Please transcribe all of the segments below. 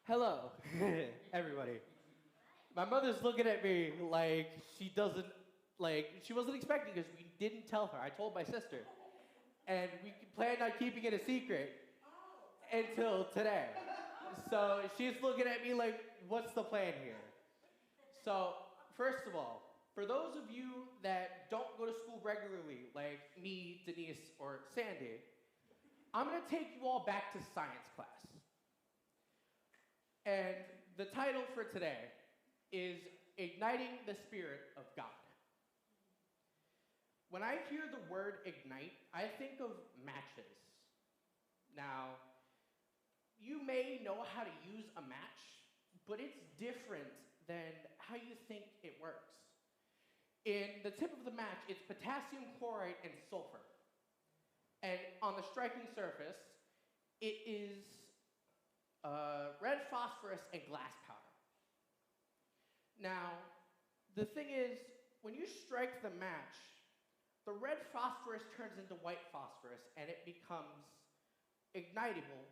Hello, everybody. My mother's looking at me like she doesn't, like, she wasn't expecting because we didn't tell her. I told my sister. And we planned on keeping it a secret until today. So she's looking at me like, what's the plan here? So, first of all, for those of you that don't go to school regularly, like me, Denise, or Sandy, I'm going to take you all back to science class. And the title for today is Igniting the Spirit of God. When I hear the word ignite, I think of matches. Now, you may know how to use a match, but it's different than how you think it works. In the tip of the match, it's potassium chloride and sulfur. And on the striking surface, it is red phosphorus and glass powder. Now, the thing is, when you strike the match, the red phosphorus turns into white phosphorus and it becomes ignitable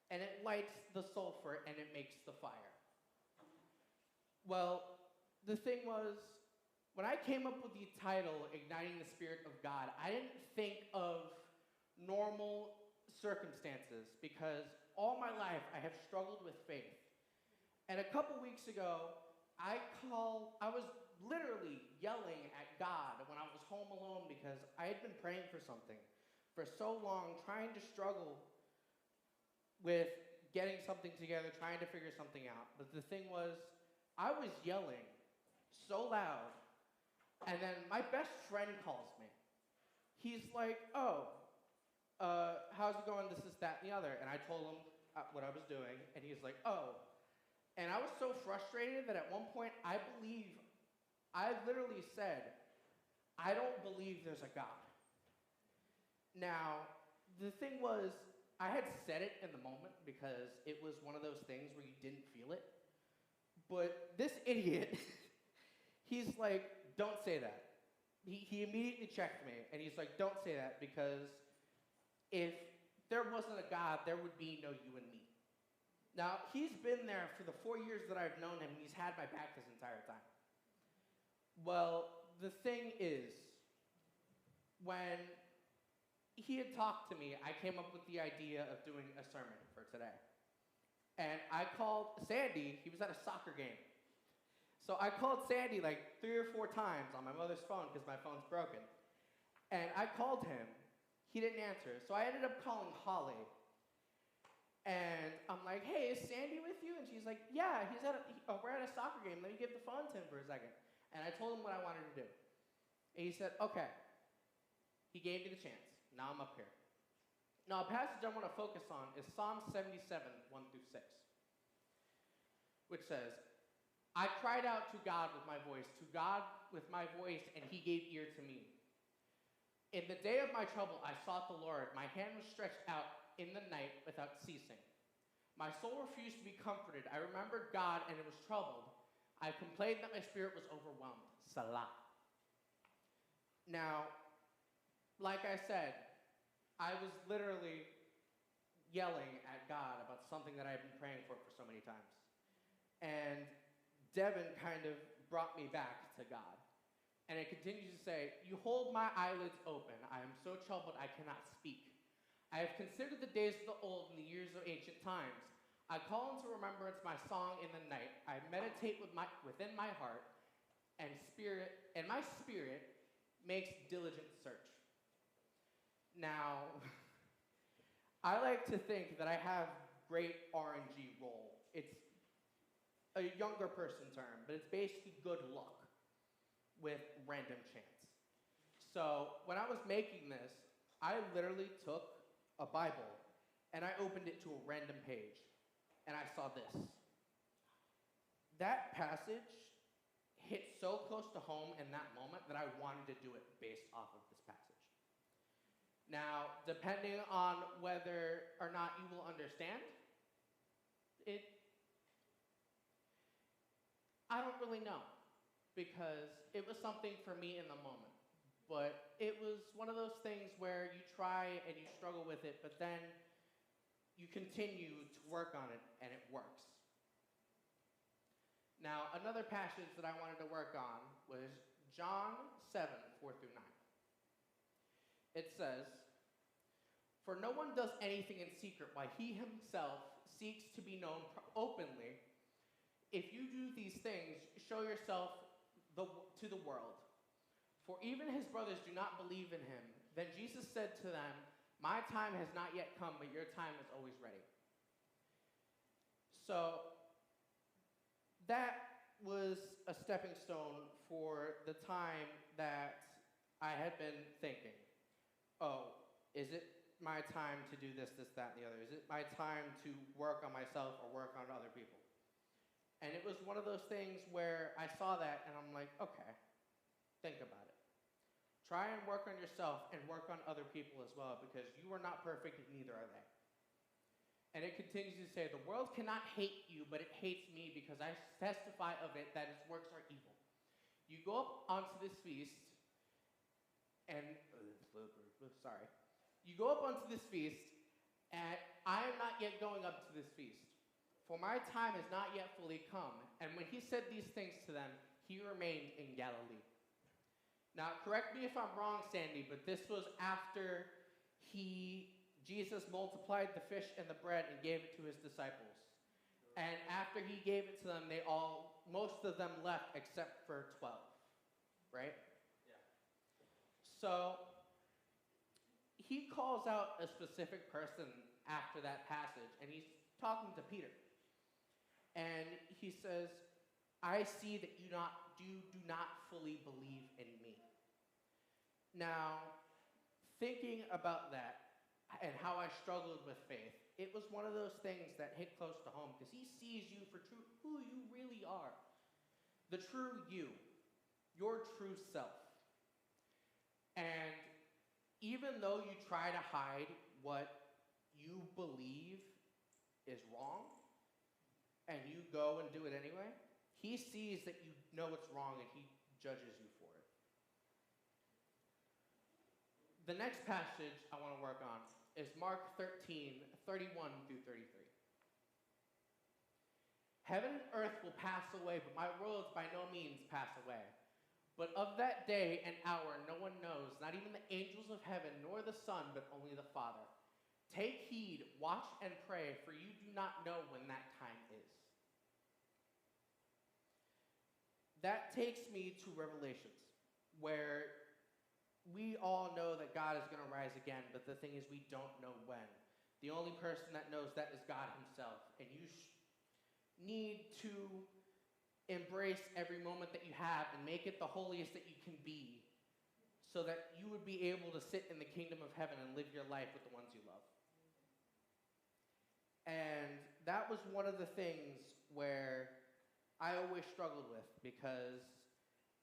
and it lights the sulfur and it makes the fire. Well, the thing was, when I came up with the title, Igniting the Spirit of God, I didn't think of normal circumstances because all my life I have struggled with faith. And a couple weeks ago, I was literally yelling at God when I was home alone because I had been praying for something for so long, trying to struggle with getting something together, trying to figure something out. But the thing was, I was yelling so loud, and then my best friend calls me. He's like, how's it going, this, that, and the other. And I told him what I was doing, and he's like, oh. And I was so frustrated that at one point, I literally said, I don't believe there's a God. Now, the thing was, I had said it in the moment because it was one of those things where you didn't feel it. But this idiot, he's like, don't say that. He immediately checked me, and he's like, don't say that because if there wasn't a God, there would be no you and me. Now, he's been there for the 4 years that I've known him, and he's had my back this entire time. Well, the thing is, when he had talked to me, I came up with the idea of doing a sermon for today. And I called Sandy, he was at a soccer game. So I called Sandy like 3 or 4 times on my mother's phone because my phone's broken. And I called him, he didn't answer. So I ended up calling Holly. And I'm like, hey, is Sandy with you? And she's like, yeah, we're at a soccer game. Let me give the phone to him for a second. And I told him what I wanted to do. And he said, okay. He gave me the chance. Now I'm up here. Now, a passage I want to focus on is Psalm 77, 1 through 6, which says, I cried out to God with my voice, and he gave ear to me. In the day of my trouble, I sought the Lord. My hand was stretched out in the night without ceasing. My soul refused to be comforted. I remembered God, and it was troubled. I complained that my spirit was overwhelmed. Salah. Now, like I said, I was literally yelling at God about something that I had been praying for so many times. And Devin kind of brought me back to God. And it continues to say, you hold my eyelids open. I am so troubled I cannot speak. I have considered the days of the old and the years of ancient times. I call into remembrance my song in the night. I meditate within my heart, and my spirit makes diligent search. Now, I like to think that I have great RNG roll. It's a younger person term, but it's basically good luck with random chance. So when I was making this, I literally took a Bible and I opened it to a random page and I saw this. That passage hit so close to home in that moment that I wanted to do it based off of this passage. Now, depending on whether or not you will understand it, I don't really know, because it was something for me in the moment. But it was one of those things where you try and you struggle with it, but then you continue to work on it and it works. Now, another passage that I wanted to work on was John 7, 4 through 9. It says, "For no one does anything in secret while he himself seeks to be known openly. If you do these things, show yourself to the world. For even his brothers do not believe in him. Then Jesus said to them, 'My time has not yet come, but your time is always ready.'" So that was a stepping stone for the time that I had been thinking, oh, is it my time to do this, that, and the other? Is it my time to work on myself or work on other people? And it was one of those things where I saw that and I'm like, okay, think about it. Try and work on yourself and work on other people as well, because you are not perfect and neither are they. And it continues to say, "The world cannot hate you, but it hates me because I testify of it that its works are evil. You go up onto this feast, and you go up onto this feast, and I am not yet going up to this feast, for my time is not yet fully come." And when he said these things to them, he remained in Galilee. Now, correct me if I'm wrong, Sandy, but this was after Jesus multiplied the fish and the bread and gave it to his disciples. And after he gave it to them, most of them left except for 12, right? Yeah. So he calls out a specific person after that passage, and he's talking to Peter. And he says, "I see that you do not fully believe in me." Now, thinking about that and how I struggled with faith, it was one of those things that hit close to home, because he sees you for who you really are. The true you, your true self. And even though you try to hide what you believe is wrong, and you go and do it anyway, he sees that you know it's wrong and he judges you for it. The next passage I want to work on is Mark 13, 31 through 33. "Heaven and earth will pass away, but my words by no means pass away. But of that day and hour no one knows, not even the angels of heaven, nor the Son, but only the Father. Take heed, watch and pray, for you do not know when that time is." That takes me to Revelations, where we all know that God is going to rise again, but the thing is we don't know when. The only person that knows that is God himself, and you need to embrace every moment that you have and make it the holiest that you can be, so that you would be able to sit in the kingdom of heaven and live your life with the ones you love. And that was one of the things where I always struggled with, because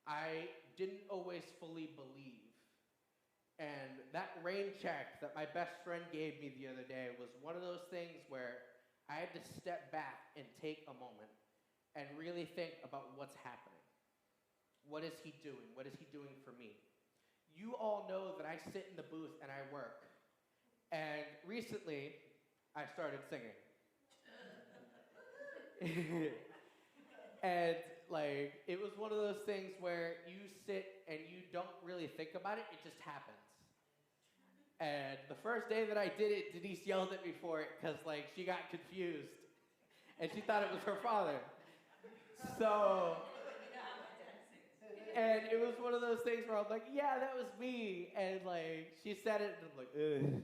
I didn't always fully believe. And that rain check that my best friend gave me the other day was one of those things where I had to step back and take a moment and really think about what's happening. What is he doing? What is he doing for me? You all know that I sit in the booth and I work. And recently, I started singing. And it was one of those things where you sit and you don't really think about it, it just happens. And the first day that I did it, Denise yelled at me for it, because she got confused. And she thought it was her father. So, and it was one of those things where I'm like, yeah, that was me. And she said it, and I'm like, ugh.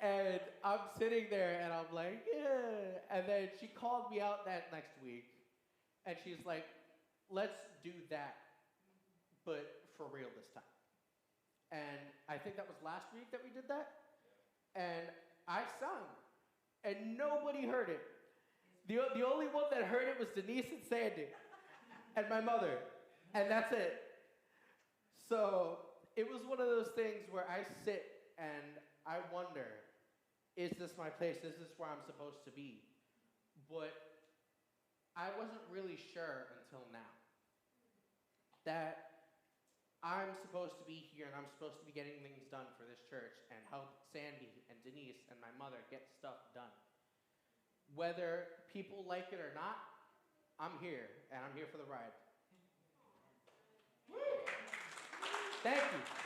And I'm sitting there, and I'm like, yeah. And then she called me out that next week. And she's like, let's do that, but for real this time. And I think that was last week that we did that. And I sung. And nobody heard it. The only one that heard it was Denise and Sandy. And my mother. And that's it. So it was one of those things where I sit and I wonder, is this my place? Is this where I'm supposed to be? But I wasn't really sure until now that I'm supposed to be here and I'm supposed to be getting things done for this church and help Sandy and Denise and my mother get stuff done. Whether people like it or not, I'm here, and I'm here for the ride. Thank you.